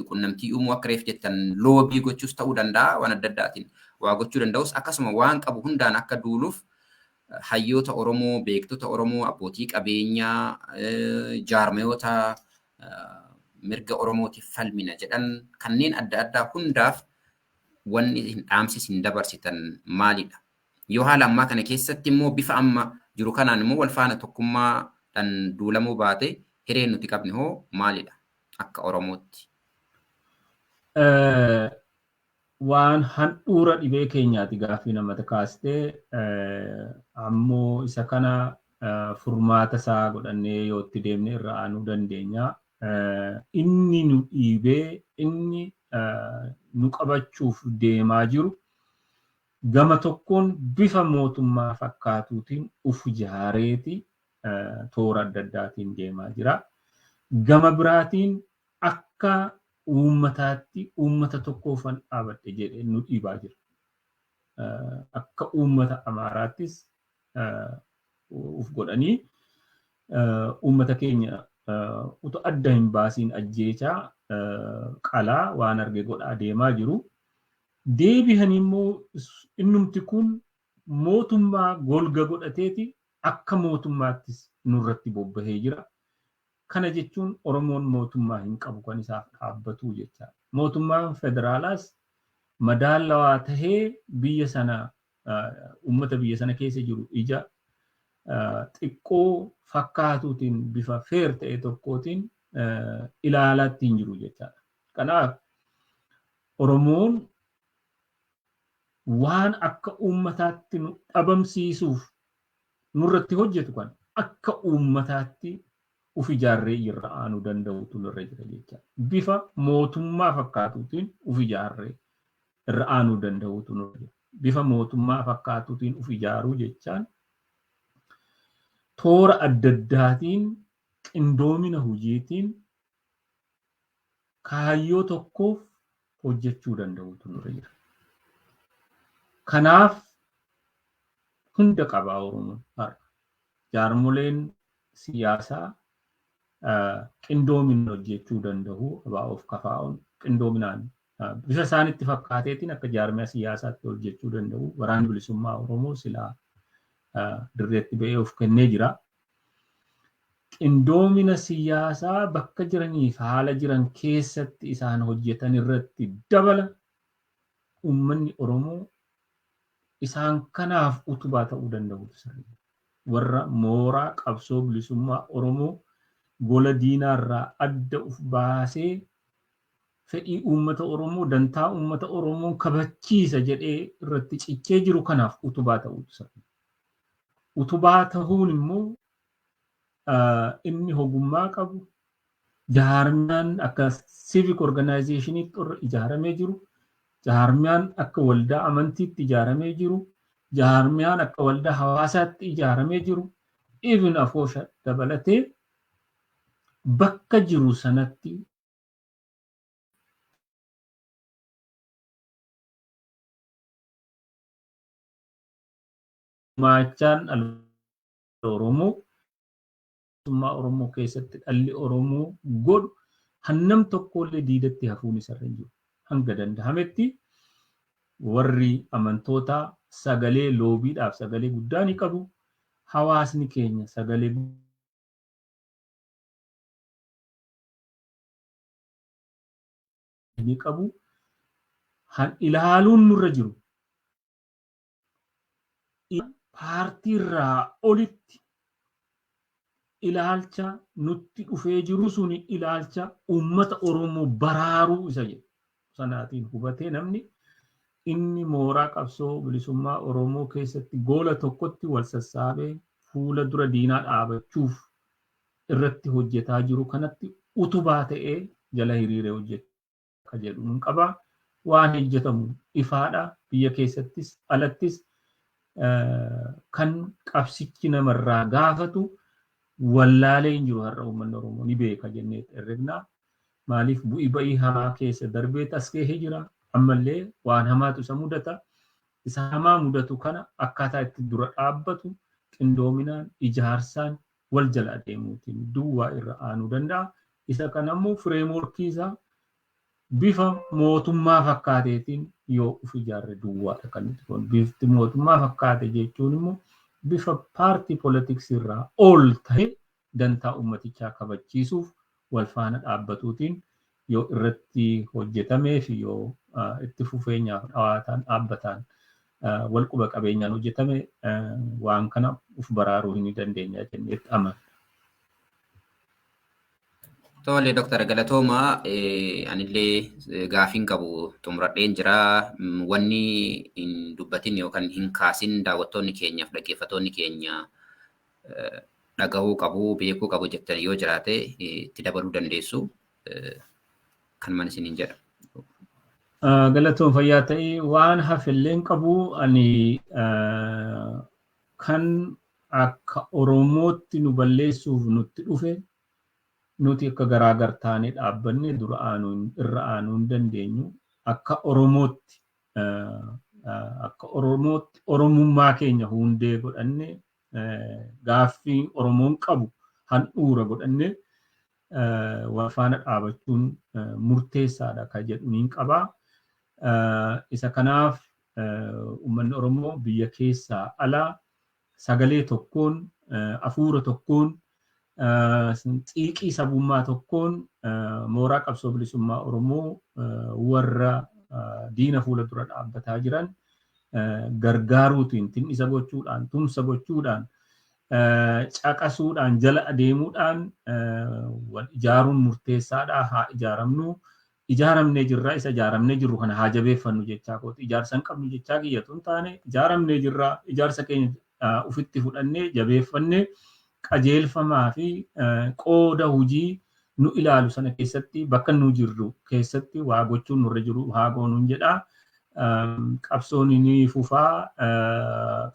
qunnamtii uumuu akka reef jettan loobii gochuus ta'uu danda'a waan adda addaatiin waa gochuu danda'us akkasuma waan qabu hundaan akka duuluuf hayyoota Oromoo beektota Oromoo abbootii qabeenyaa jaarmeeyoota mirga Oromootiif falmina jedhan kanneen adda addaa hundaaf wanni isin dhaamsis hin dabarsitan maalidha? Yoo haala ammaa kana keessatti immoo bifa amma jiru kanaan immoo wal faana tokkummaadhaan duulamuu baate hireen nuti qabne hoo maalidha akka Oromootti? Waan handhuura dhibee keenyaati gaaffii namatti kaastee ammoo isa kana furmaata isaa godhannee yoo itti deemne irra aanuu dandeenya. Inni nu dhiibee inni nu qabachuuf deemaa jiru gama tokkoon bifa mootummaa fakkaatuutiin uf ijaareeti toora adda addaatiin deemaa jira. Gama biraatiin akka uummataatti uummata tokkoofan dhaabadhe jedhee nu dhiibaa jira. Akka uummata Amaaraattis uf godhanii uummata keenya utu adda hin baasiin ajjeechaa qalaa waan arge godhaa deemaa jiru. Deebi'an immoo innumti kun mootummaa golga godhateeti akka mootummaattis nurratti bobbahee jira. Kana jechuun Oromoon mootummaa hin qabu kan isaaf dhaabbatu jecha. Mootummaan federaalaas madaalawaa tahee biyya sana uummata biyya sana keessa jiru ija xiqqoo fakkaatuutiin bifa feer ta'e tokkootiin ilaalaatti hin jiru jechaadha. Kanaaf Oromoon waan akka uummataatti nu dhabamsiisuuf nurratti hojjetu kan akka uummataatti uf ijaarree irra aanuu danda'utu nurra jira jecha. Bifa mootummaa fakkaatuutiin uf ijaarree irra aanuu danda'utu nurra jira. Bifa mootummaa fakkaatuutiin uf ijaaruu jechaan toora adda addaatiin qindoomina hojiitiin kaayyoo tokkoof hojjechuu danda'utu nurra jira. Kanaaf hunda qabaa Oromoon har'a. Jaarmoleen siyaasaa qindoomina hojjechuu danda'u ABO'f KFO'n qindoominaan bifa isaanitti fakkaateetiin akka jaarmiyaa siyaasaatti hojjechuu danda'u. Waraanni bilisummaa Oromoo silaa dirreetti ba'ee of kennee jira. Qindoomina siyaasaa bakka jiraniif haala jiran keessatti isaan hojjetan irratti dabala uummanni Oromoo isaan kanaaf utubaa ta'uu danda'u. Warra mooraa qabsoo bilisummaa Oromoo gola diinaarraa adda uf baasee fedhii uummata Oromoo dantaa uummata Oromoo kabachiisa jedhee irratti cichee jiru kanaaf utubaa ta'uu. Utubaa ta'uun immoo inni ogummaa qabu jaarmiyaan akka civic organization'itti ijaaramee jiru, jaarmiyaan akka waldaa amantiitti ijaaramee jiru, jaarmiyaan akka waldaa hawaasaatti ijaaramee jiru, even afoosha dabalatee bakka jiru sanatti maachaan Oromoo keessatti dhalli Oromoo godhu hannam tokkollee diidatti hafuun isarra jiru. Hanga danda'ametti warri amantootaa sagalee loobiidhaaf sagalee guddaa ni qabu. Hawaasni keenya sagalee ni qabu. Ilaaluun nurra jiru. Paartiirraa olitti ilaalcha nutti dhufee jiru suni ilaalcha uummata Oromoo baraaruu isa jedhu. Sanaatiin hubatee namni inni mooraa qabsoo bilisummaa Oromoo keessatti gola tokkotti wal sassaabee fuula dura diinaa dhaabachuuf irratti hojjetaa jiru kanatti utubaa ta'ee jala hiriiree hojjetu akka jedhu nun qaba. Waan hojjetamu ifaadha. Biyya keessattis alattis kan qabsichi namarraa gaafatu wallaalee hin jiru. Har'a uummanni Oromoo ni beeka jennee herregnaa. Maaliif bu'ii ba'ii hamaa keessa darbee as gahee jira. Ammallee waan hamaatu isa mudata. Isa hamaa mudatu kana akkaataa itti dura dhaabbatu qindoominaan ijaarsaan wal jala adeemuutiin duwwaa irra aanuu danda'a. Isa kanammoo fireemworkii isaa bifa mootummaa fakkaateetiin yoo uf ijaarre duwwaadha kan nuti kun. Bifti mootummaa fakkaate jechuun immoo bifa paartii poolitiksii irraa ol ta'e dantaa uummatichaa kabachiisuuf wal faana dhaabbatuutiin yoo irratti hojjetamee fi yoo itti fufeenyaaf dhawaataan dhaabbataan wal quba qabeenyaan hojjetame waan kana uf baraaruu hin dandeenya jenneetti amana. Tole Dr. Galatooma anillee gaafiin qabu xumuradheen jira wanni hin dubbatin yookaan hin kaasin daawwattoonni keenyaaf dhaggeeffattoonni keenya dhagahuu qabu beekuu qabu jettan yoo jiraate itti dabaluu dandeessu kan man isiniin jedha. Galatoon fayyaa ta'e waan hafilleen qabu ani kan akka Oromootti nu balleessuuf nutti dhufe nuti akka garaagar taanee dhaabbanne dura irra aanuu hin dandeenyu akka Oromootti Oromummaa keenya hundee godhanne gaaffii Oromoon qabu handhuura godhanne wal faana dhaabachuun murteessaadha kan jedhuniin qabaa. Isa kanaaf uummanni Oromoo biyya keessaa alaa sagalee tokkoon hafuura tokkoon xiiqii sabummaa tokkoon mooraa qabsoo bilisummaa Oromoo warra diina fuula dura dhaabbataa jiran gargaaruutiin tinnisa gochuudhaan tumsa gochuudhaan caqasuudhaan jala adeemuudhaan wal ijaaruun murteessaadha. Haa ijaaramnu ijaaramnee jirra isa ijaaramnee jirru kana haa jabeeffannu jechaa kooti ijaarsa hin qabnu jechaa kiyyatu hin taane ijaaramnee jirra ijaarsa keenya ufitti fudhannee jabeeffannee qajeelfamaa fi qooda hojii nu ilaalu sana keessatti bakka nu jirru keessatti waa gochuun nurra jiru haa goonuun jedha. Qabsoon ni fufaa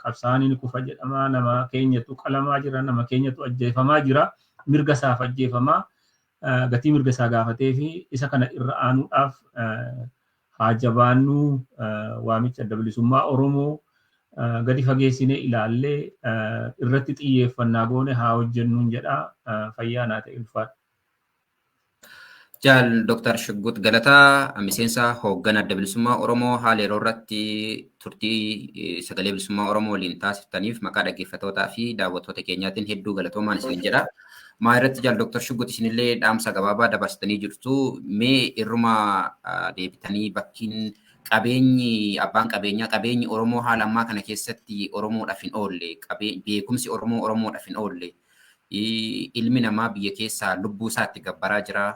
qabsaan ni kufa jedhama nama keenyatu qalamaa jira nama keenyatu ajjeefamaa jira mirga isaaf ajjeefamaa gatii mirga isaa gaafatee fi isa kana irra aanuudhaaf haa jabaannu waamicha adda bilisummaa Oromoo gadi fageessinee ilaallee irratti xiyyeeffannaa goone haa hojjennuun jedha. Fayyaa naa ta'e ulfaadha. Jaal Dr. Shuggut Galataa miseensa hoogganaa adda bilisummaa Oromoo haala yeroo irratti turtii sagalee bilisummaa Oromoo waliin taasiftaniif maqaa dhaggeeffattootaa fi daawwattoota keenyaatiin hedduu galatoomaa isiniin jedha. Maa irratti Jaal Dr. Shuggut isinillee dhaamsa gabaabaa dabarsitanii jirtu mee irruma deebitanii bakkiin qabeenyi abbaan qabeenyi Oromoo haala ammaa kana keessatti Oromoodhaaf hin oolle beekumsi Oromoodhaaf hin oolle ilmi namaa biyya keessaa lubbuu isaatti gabbaraa jira.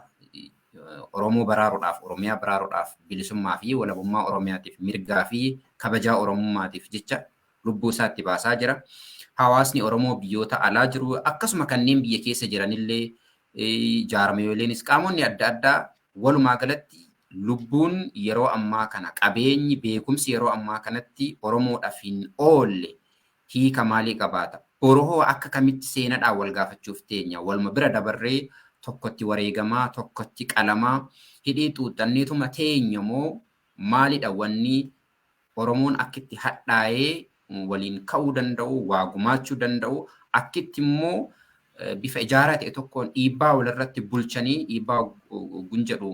Oromoo baraaruudhaaf Oromiyaa baraaruudhaaf bilisummaa fi walabummaa Oromiyaatiif mirgaa fi kabajaa Oromummaatiif jecha lubbuu isaatti baasaa jira. Hawaasni Oromoo biyyoota alaa jiru akkasuma kanneen biyya keessa jiranillee jaarmeeyooleenis qaamonni adda addaa walumaa galatti lubbuun yeroo ammaa kana qabeenyi beekumsi yeroo ammaa kanatti Oromoodhaaf hin oolle hiika maalii qabaata? Oromoo akka kamitti seenaadhaan wal gaafachuuf teenya waluma bira dabarree tokkotti wareegamaa tokkotti qalamaa hidhii xuuxanneetuma teenya moo maalidha wanni Oromoon akkitti hadhaa'ee waliin ka'uu danda'u waa gumaachuu danda'u akkitti immoo bifa ijaaraa ta'e tokkoon dhiibbaa walirratti bulchanii dhiibbaa gunjedhu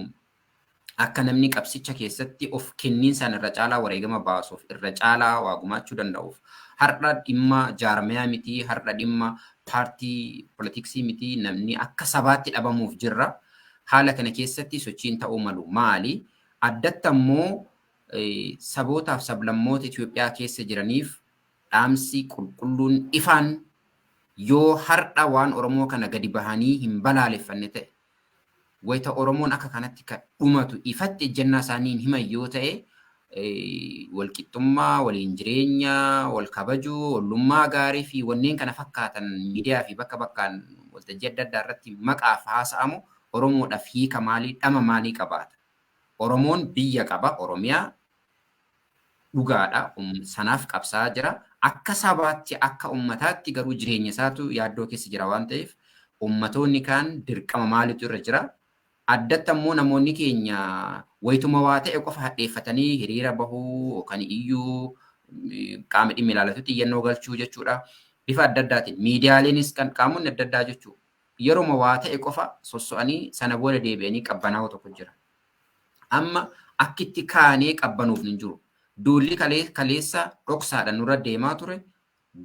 akka namni qabsicha keessatti of kenniinsaan irra caalaa wareegama baasuuf irra caalaa waa gumaachuu danda'uuf har'a dhimma jaarmiyaa miti har'a dhimma paartii politiksii miti namni akka sabaatti dhabamuuf jirra. Haala kana keessatti sochiin ta'uu malu maali? Addatti ammoo sabootaaf sablammoota Itoophiyaa keessa jiraniif dhaamsi qulqulluun ifaan yoo har'a waan Oromoo kana gadi bahanii hin balaaleffanne ta'e wayita Oromoon akka kanatti kan dhumatu ifatti ejjennaa isaanii himan yoo ta'e walqixxummaa, waliin jireenya, wal kabajuu, ollummaa gaarii fi wanneen kana fakkaatan miidiyaa fi bakka bakkaan waltajjii adda addaa irratti maqaaf haasa'amu Oromoodhaaf hiika maalii dhama maalii qabaata? Oromoon biyya qaba, Oromiyaa dhugaadha, sanaaf qabsaa jira. Akka sabaatti akka ummataatti garuu jireenya isaatu yaaddoo keessa jira waan ta'eef ummatoonni kaan dirqama maaliitu irra jira? Addatti ammoo namoonni keenya wayituma waa ta'e qofa hadheeffatanii hiriira bahuu yookaan iyyuu qaama dhimmi ilaallatutti iyyannoo galchuu jechuudha. Bifa adda addaatiin miidiyaaleenis kan qaamonni adda addaa jechuudha. Yeroo waa ta'e qofa sosso'anii sana booda deebi'anii qabbanaa'u tokko jira. Amma akkitti kaanee qabbanuuf hin jiru. Duulli kaleessa dhoksaadhaan nurra deemaa ture.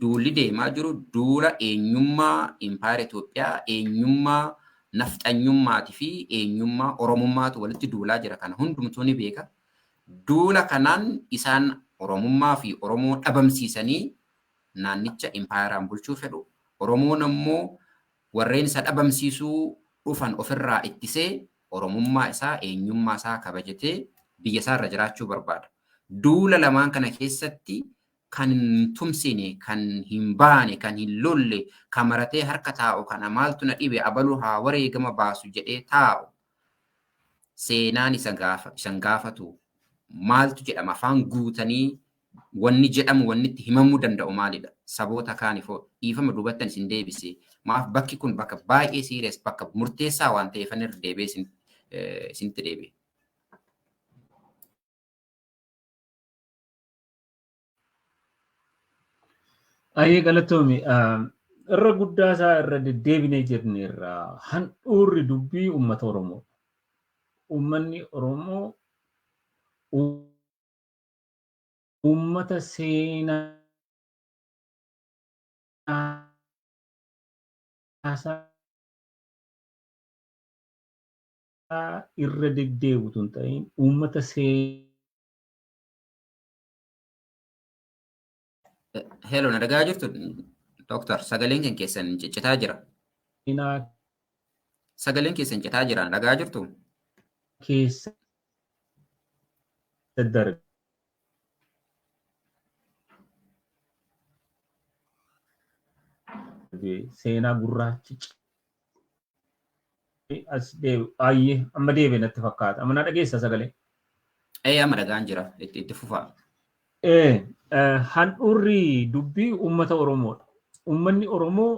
Duulli deemaa jiru duula eenyummaa Impaayera Itoophiyaa, eenyummaa nafxanyummaati fi eenyummaa oromummaatu walitti duulaa jira kana hundumtuu ni beeka. Duula kanaan isaan oromummaa fi oromoo dhabamsiisanii naannicha impaayeraan bulchuu fedhu. Oromoon ammoo warreen isa dhabamsiisuu dhufan ofirraa ittisee oromummaa isaa eenyummaa isaa kabajatee biyya isaa irra jiraachuu barbaada. Duula lamaan kana keessatti kan hin tumsine, kan hin baane, kan hin lolle, kan maratee harka taa'u kana maaltu na dhibe abaluu haa wareegama baasu jedhee taa'u seenaan isan gaafatu maaltu jedhama afaan guutanii wanni jedhamu wanni itti himamuu danda'u maalidha? Saboota kaanifoo dhiifama duubattan isin deebisee maaf bakki kun bakka baay'ee serious bakka murteessaa waan ta'eef irra deebee isinitti deebi'e. Ayyee galatoomi irra guddaa isaa irra deddeebinee jirne irraa handhuurri dubbii uummata Oromoo. Uummanni Oromoo uummata seenaa irra deddeebitu hin ta'in uummata Hello, na dhagaa jirtu Dr. Sagaleen kan keessan ciccitaa jira. Sagaleen keessan ciccitaa jira, dhagaa jirtu? Keessa darbe. Seenaa gurraachi as deebi ayyee amma deebi natti fakkaata. Amma na dhageessa sagalee? Amma dhagaan jira itti fufaa. Handhuurri dubbii uummata Oromoodha. Uummanni Oromoo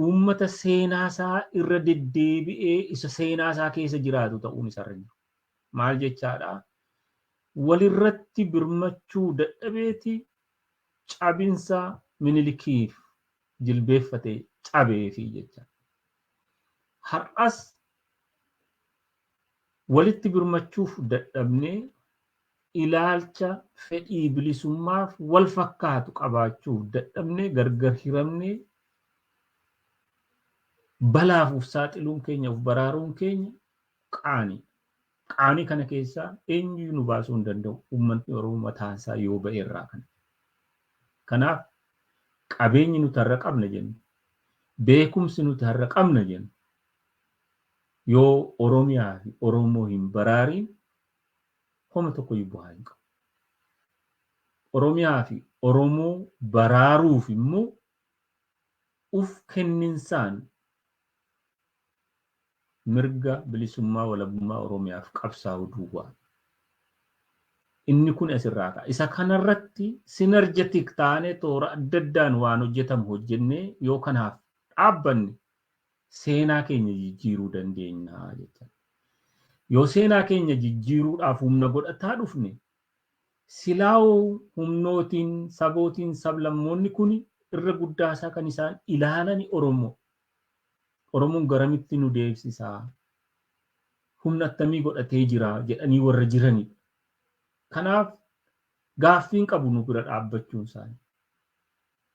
uummata seenaasaa irra deddeebi'ee isa seenaasaa keessa jiraatu ta'uun isarra jiru. Maal jechaadha? Walirratti birmachuu dadhabeeti cabinsa Minilikiif jilbeeffatee cabeefi jecha. Har'as walitti birmachuuf dadhabnee ilaalcha fedhii bilisummaaf wal fakkaatu qabaachuuf dadhabnee gargar hiramnee balaaf uf saaxiluun keenya uf baraaruun keenya qaanii. Qaanii kana keessaa eenyu nu baasuu hin danda'u uummanni Oromoo mataasaa yoo ba'e irraa kana. Kanaaf qabeenyi nuti har'a qabna jennu beekumsi nuti har'a qabna jennu yoo Oromiyaa fi Oromoo hin baraariin homa tokko bu'aa hin qabu. Oromiyaa fi Oromoo baraaruuf immoo uf kenninsaan mirga bilisummaa walabummaa Oromiyaaf qabsaa'uu duwwaa. Inni kun asirraa ka'a. Isa kanarratti sinergetik taanee toora adda addaan waan hojjetamu hojjennee yoo kanaaf dhaabbanne seenaa keenya jijjiiruu dandeenya jechuudha. Yoo seenaa keenya jijjiiruudhaaf humna godhataa dhufne silaa'oo humnootiin sabootiin sablammoonni kun irra guddaasaa kan isaan ilaalani Oromoo. Oromoon garamitti nu deebisisaa humna attamii godhatee jira jedhanii warra jiranidha. Kanaaf gaaffiin qabu nu bira dhaabbachuun isaanii.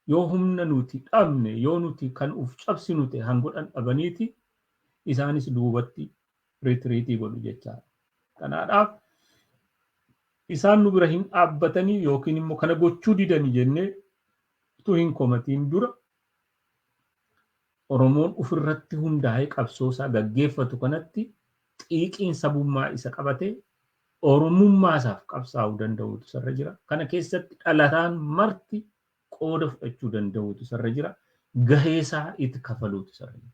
Yoo humna nuti dhabne yoo nuti kan uf cabsinu ta'e hangodhan dhabaniiti isaanis duubatti retreatii godhu jechaadha. Kanaadhaaf isaan nu bira hin dhaabbatanii yookiin immoo kana gochuu didanii jennee utuu hin komatiin dura Oromoon ofirratti hundaa'ee qabsoosaa gaggeeffatu kanatti xiiqiin sabummaa isa qabatee Oromummaasaaf qabsaa'uu danda'utu sarra jira. Kana keessatti dhalataan marti qooda fudhachuu danda'utu sarra jira. Gaheesaa itti kafaluutu sarra jira.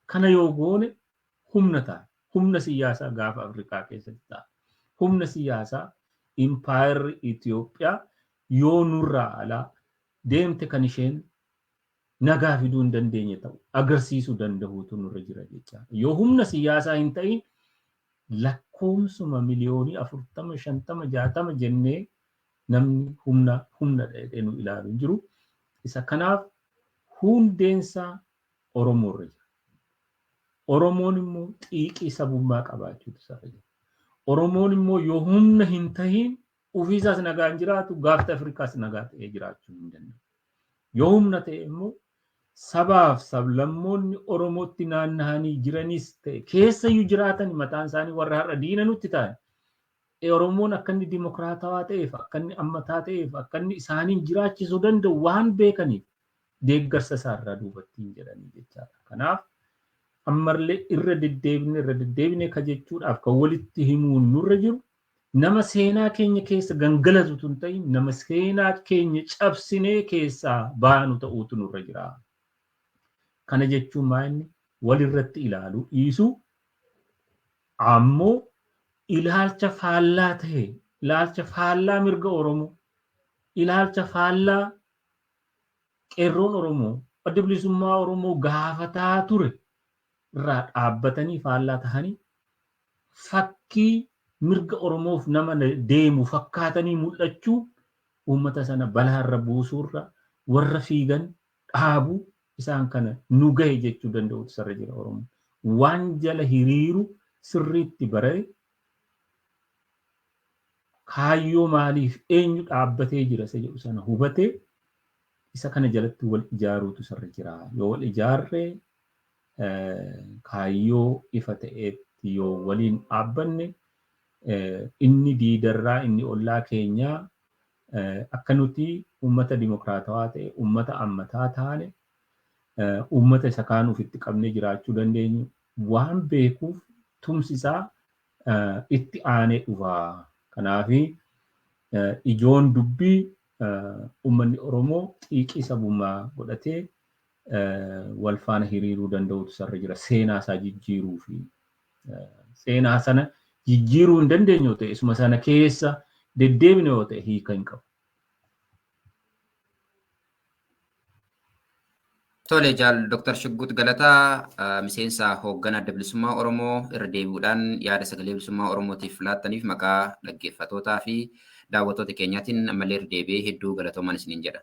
Kana yoo goone humna ta'a. Humna siyaasaa gaafa Afrikaa keessatti ta'a. Humna siyaasaa impaayerri Itoophiyaa yoo nurraa alaa deemte kan isheen nagaa fiduu hin dandeenye ta'u agarsiisuu danda'utu nurra jira jecha. Yoo humna siyaasaa hin ta'in lakkoomsuma miliyoonii 40, 50, 60 jennee namni humna dheedhee nu ilaalu jiru. Isa kanaaf hundeensaa Oromoorra jira. Oromoon immoo xiiqii sabummaa qabaachuutu sarra jira. Oromoon immoo yoo humna hin tahin ofiisaas nagaan jiraatu gaafta Afrikaas nagaa ta'ee jiraachuu hin danda'u. Yoo humna ta'e immoo sabaaf sablammoonni Oromootti naanna'anii jiranis ta'e keessayyuu jiraatan mataan isaanii warra har'a diina nutti ta'an. Oromoon akka inni dimokiraatawaa ta'eef, akka inni ammataa ta'eef, akka inni isaaniin jiraachisuu danda'u waan beekaniif deeggarsa isaarraa duubattiin jedhanii jechaadha. Kanaaf ammallee irra deddeebine ka jechuudhaaf kan walitti himuun nurra jiru nama seenaa keenya keessa gangalatu tun ta'in nama seenaa keenya cabsinee keessaa baanu ta'uutu nurra jira. Kana jechuun maa'inni walirratti ilaaluu dhiisuu ammoo ilaalcha faallaa ta'e, ilaalcha faallaa mirga Oromoo, ilaalcha faallaa qeerroon Oromoo, adda bilisummaa Oromoo gaafataa ture irraa dhaabbatanii faallaa tahanii fakkii mirga Oromoof nama deemu fakkaatanii mul'achuu uummata sana balaarra buusuurra warra fiigan dhaabuu isaan kana nu gahe jechuu danda'utu sarra jira Oromoo. Waan jala hiriiru sirriitti baree kaayyoo maaliif eenyu dhaabbatee jira isa jedhu sana hubatee isa kana jalatti wal ijaaruutu sarra jira. Yoo wal ijaarree kaayyoo ifa ta'eetti yoo waliin dhaabbanne inni diidarraa inni ollaa keenyaa akka nuti uummata dimokiraatawaa ta'e, uummata ammataa taane, uummata isa kaan ofitti qabnee jiraachuu dandeenyu waan beekuuf tumsisaa itti aanee dhufaa. Kanaafi ijoon dubbii uummanni Oromoo xiiqii sabummaa godhatee wal faana hiriiruu danda'utu sarra jira. Seenaa isaa jijjiiruu fi seenaa sana jijjiiruu hin dandeenye yoo ta'e isuma sana keessa deddeebine yoo ta'e hiika hin qabu. Tole jaal Dr. Shuggut Galataa miseensa hoogganaa adda bilisummaa Oromoo irra deebi'uudhaan yaada sagalee bilisummaa Oromootiif laattaniif maqaa dhaggeeffattootaa fi daawwattoota keenyaatiin ammallee irra deebi'ee hedduu galatoomaa isiniin jedha.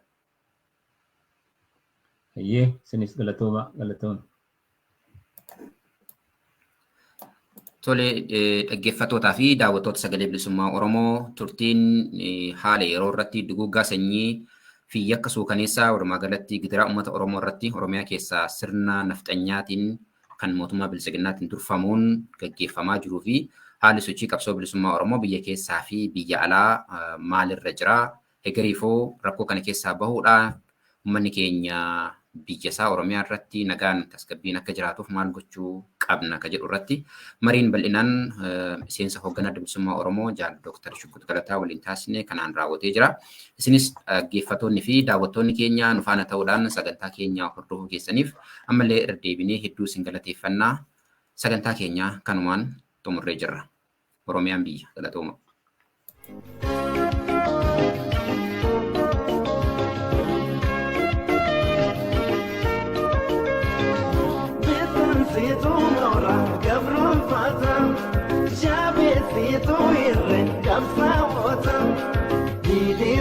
Hayyee isinis galatooma. Tole dhaggeeffattootaa fi daawwattoota sagalee bilisummaa Oromoo turtiin haala yeroo irratti duguuggaa sanyii fi yakka suukaneessaa walumaa galatti gidiraa uummata Oromoo irratti Oromiyaa keessaa sirna nafxanyaatiin kan mootummaa bilisiginnaatiin turfamuun gaggeeffamaa jiruu fi haalli sochii qabsoo bilisummaa Oromoo biyya keessaa fi biyya alaa maalirra jira. Hegariifoo rakkoo kana keessaa bahuudhaan uummanni keenya biyya isaa Oromiyaa irratti nagaan tasgabbiin akka jiraatuuf maal gochuu qabna ka jedhu irratti mariin bal'inaan miseensa hoogganaa adda bilisummaa Oromoo jaal Dr. Shuggut Galataa waliin taasisne kanaan raawwatee jira. Isinis dhaggeeffattoonni fi daawwattoonni keenya nu faana ta'uudhaan sagantaa keenya hordofuu keessaniif ammallee irra deebinee hedduu isin galateeffannaa. Sagantaa keenya kanumaan xumurree jirra. Oromiyaan biyya galatooma. Situ irre kapsa wota, didi